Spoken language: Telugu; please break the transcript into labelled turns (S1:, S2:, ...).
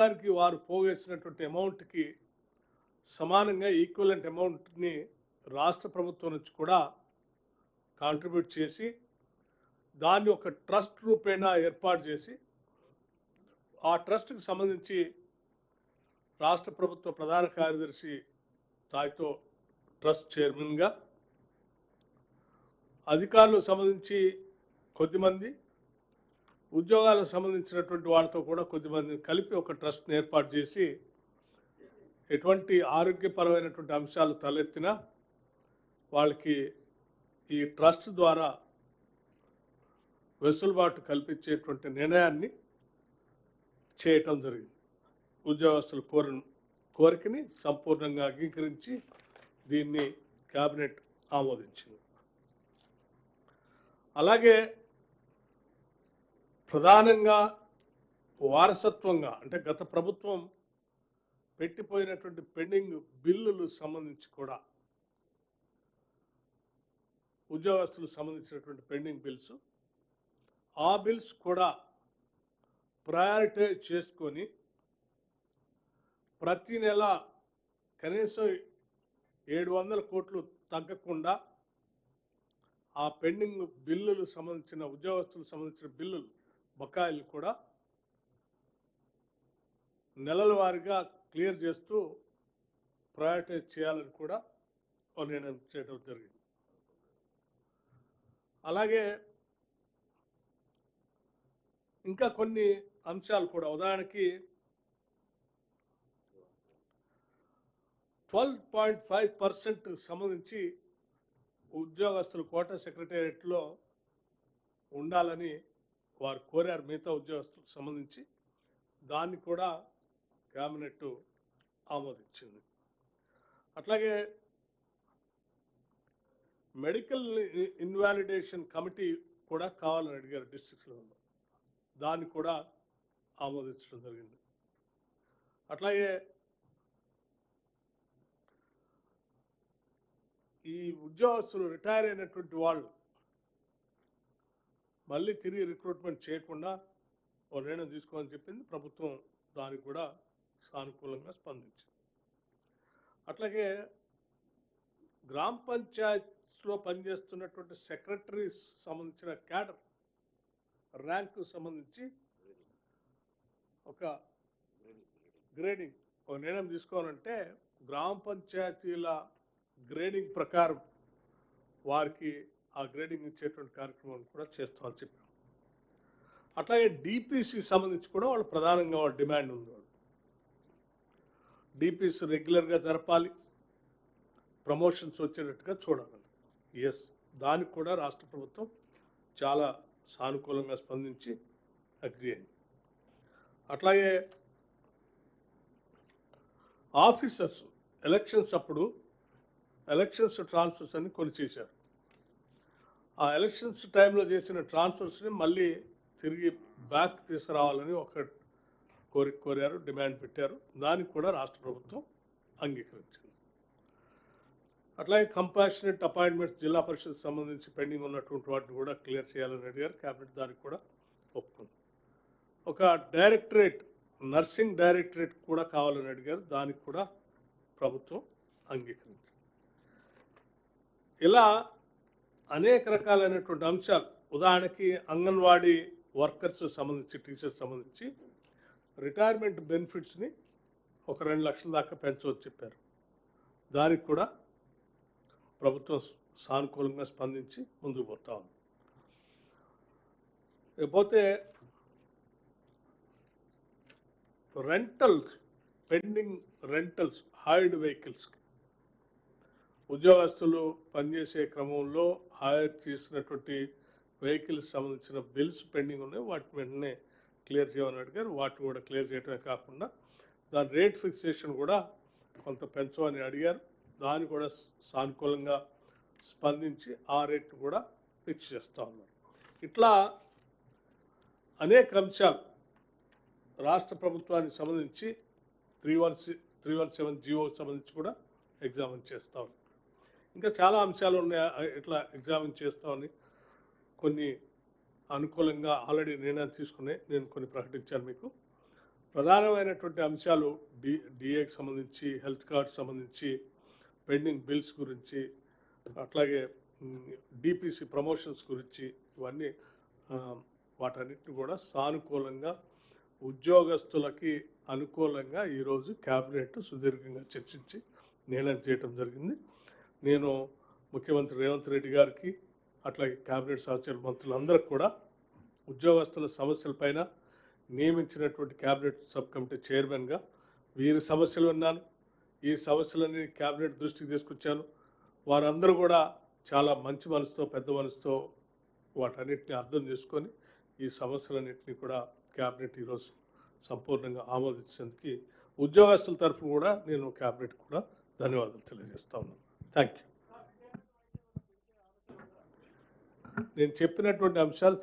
S1: దానికి వారు పోగేసినటువంటి అమౌంట్కి సమానంగా ఈక్వలెంట్ అమౌంట్ని రాష్ట్ర ప్రభుత్వం నుంచి కూడా కాంట్రిబ్యూట్ చేసి దాన్ని ఒక ట్రస్ట్ రూపేణా ఏర్పాటు చేసి ఆ ట్రస్ట్కి సంబంధించి రాష్ట్ర ప్రభుత్వ ప్రధాన కార్యదర్శి స్థాయితో ట్రస్ట్ చైర్మన్గా, అధికారులకు సంబంధించి కొద్దిమంది, ఉద్యోగాలకు సంబంధించినటువంటి వాళ్ళతో కూడా కొద్దిమంది కలిపి ఒక ట్రస్ట్ని ఏర్పాటు చేసి ఎటువంటి ఆరోగ్యపరమైనటువంటి అంశాలు తలెత్తినా వాళ్ళకి ఈ ట్రస్ట్ ద్వారా వెసులుబాటు కల్పించేటువంటి నిర్ణయాన్ని చేయటం జరిగింది. ఉద్యోగస్తుల కోరికని సంపూర్ణంగా అంగీకరించి దీన్ని కేబినెట్ ఆమోదించింది. అలాగే ప్రధానంగా వారసత్వంగా అంటే గత ప్రభుత్వం పెట్టిపోయినటువంటి పెండింగ్ బిల్లులు సంబంధించి కూడా ఉద్యోగస్తులకు సంబంధించినటువంటి పెండింగ్ బిల్స్, ఆ బిల్స్ కూడా ప్రయారిటైజ్ చేసుకొని ప్రతి నెల కనీసం 700 కోట్లు తగ్గకుండా ఆ పెండింగ్ బిల్లులు సంబంధించిన ఉద్యోగస్తులకు సంబంధించిన బిల్లులు బకాయిలు కూడా నెలల వారీగా క్లియర్ చేస్తూ ప్రయారిటైజ్ చేయాలని కూడా నిర్ణయం చేయడం జరిగింది. అలాగే ఇంకా కొన్ని అంశాలు కూడా, ఉదాహరణకి 12.5% సంబంధించి ఉద్యోగస్తులు కోటా సెక్రటేరియట్లో ఉండాలని వారు కోరారు మిగతా ఉద్యోగస్తులకు సంబంధించి. దాన్ని కూడా కేబినెట్ ఆమోదించింది. అట్లాగే మెడికల్ ఇన్వాలిడేషన్ కమిటీ కూడా కావాలని అడిగారు డిస్ట్రిక్ట్ లెవెల్లో, దాన్ని కూడా ఆమోదించడం జరిగింది. అట్లాగే ఈ ఉద్యోగస్తులు రిటైర్ అయినటువంటి వాళ్ళు మళ్ళీ తిరిగి రిక్రూట్మెంట్ చేయకుండా ఓ నిర్ణయం తీసుకోవాలని చెప్పింది ప్రభుత్వం. దానికి కూడా సానుకూలంగా స్పందించింది. అట్లాగే గ్రామ పంచాయత్లో పనిచేస్తున్నటువంటి సెక్రటరీస్ సంబంధించిన క్యాడర్ ర్యాంకు సంబంధించి ఒక గ్రేడింగ్ ఒక నిర్ణయం తీసుకోవాలంటే గ్రామ పంచాయతీల గ్రేడింగ్ ప్రకారం వారికి ఆ గ్రేడింగ్ ఇచ్చేటువంటి కార్యక్రమం కూడా చేస్తామని చెప్పాం. అట్లాగే డిపిసి సంబంధించి కూడా వాళ్ళు ప్రధానంగా వాళ్ళ డిమాండ్ ఉంది. డిపిసి రెగ్యులర్గా జరపాలి, ప్రమోషన్స్ వచ్చేటట్టుగా చూడాలి. ఎస్, దానికి కూడా రాష్ట్ర ప్రభుత్వం చాలా సానుకూలంగా స్పందించి అగ్రి అయింది. అట్లాగే ఆఫీసర్స్ ఎలక్షన్స్ అప్పుడు ఎలక్షన్స్ ట్రాన్స్ఫర్స్ అని కొన్ని చేశారు. ఆ ఎలక్షన్స్ టైంలో చేసిన ట్రాన్స్ఫర్స్ని మళ్ళీ తిరిగి బ్యాక్ తీసుకురావాలని ఒక కోరారు, డిమాండ్ పెట్టారు. దానికి కూడా రాష్ట్ర ప్రభుత్వం అంగీకరించింది. అట్లాగే కంపాషనేట్ అపాయింట్మెంట్స్ జిల్లా పరిషత్ సంబంధించి పెండింగ్ ఉన్నటువంటి వాటిని కూడా క్లియర్ చేయాలని అడిగారు. క్యాబినెట్ దానికి కూడా ఒప్పుకుంది. ఒక డైరెక్టరేట్, నర్సింగ్ డైరెక్టరేట్ కూడా కావాలని అడిగారు. దానికి కూడా ప్రభుత్వం అంగీకరించింది. ఇలా అనేక రకాలైనటువంటి అంశాలు, ఉదాహరణకి అంగన్వాడీ వర్కర్స్ సంబంధించి, టీచర్స్ సంబంధించి రిటైర్మెంట్ బెనిఫిట్స్ని ఒక 2 లక్షల దాకా పెంచవచ్చు చెప్పారు. దానికి కూడా ప్రభుత్వం సానుకూలంగా స్పందించి ముందుకు పోతా ఉంది. లేకపోతే రెంటల్స్, పెండింగ్ రెంటల్స్, హైర్డ్ వెహికల్స్కి ఉద్యోగస్తులు పనిచేసే క్రమంలో హైర్ చేసినటువంటి వెహికల్స్ సంబంధించిన బిల్స్ పెండింగ్ ఉన్నాయి, వాటిని వెంటనే క్లియర్ చేయమని అడిగారు. వాటిని కూడా క్లియర్ చేయడమే కాకుండా దాని రేట్ ఫిక్సేషన్ కూడా కొంత పెంచమని అడిగారు. దాన్ని కూడా సానుకూలంగా స్పందించి ఆ రేట్ను కూడా ఫిక్స్ చేస్తూ ఉన్నారు. ఇట్లా అనేక అంశాలు రాష్ట్ర ప్రభుత్వానికి సంబంధించి 317 జియోకి సంబంధించి కూడా ఎగ్జామిన్ చేస్తూ ఉన్నారు. ఇంకా చాలా అంశాలు ఉన్నాయి ఇట్లా ఎగ్జామిన్ చేస్తామని. కొన్ని అనుకూలంగా ఆల్రెడీ నిర్ణయాలు తీసుకునే నేను కొన్ని ప్రకటించాను మీకు. ప్రధానమైనటువంటి అంశాలు డిఏకి సంబంధించి, హెల్త్ కార్డ్ సంబంధించి, పెండింగ్ బిల్స్ గురించి, అట్లాగే డిపిసి ప్రమోషన్స్ గురించి, ఇవన్నీ వాటన్నిటిని కూడా సానుకూలంగా ఉద్యోగస్తులకి అనుకూలంగా ఈరోజు క్యాబినెట్ సుదీర్ఘంగా చర్చించి నిర్ణయం చేయడం జరిగింది. నేను ముఖ్యమంత్రి రేవంత్ రెడ్డి గారికి, అట్లాగే క్యాబినెట్ సహచర మంత్రులందరికీ కూడా ఉద్యోగస్తుల సమస్యలపైన నియమించినటువంటి క్యాబినెట్ సబ్ కమిటీ చైర్మన్గా వీరి సమస్యలు విన్నాను. ఈ సమస్యలన్నీ క్యాబినెట్ దృష్టికి తీసుకొచ్చాను. వారందరూ కూడా చాలా మంచి మనసుతో, పెద్ద మనసుతో వాటన్నిటిని అర్థం చేసుకొని ఈ సమస్యలన్నింటినీ కూడా క్యాబినెట్ ఈరోజు సంపూర్ణంగా ఆమోదించేందుకు ఉద్యోగస్తుల తరఫున కూడా నేను క్యాబినెట్ కూడా ధన్యవాదాలు తెలియజేస్తా ఉన్నాను. Thank you. నేను చెప్పినటువంటి అంశాలు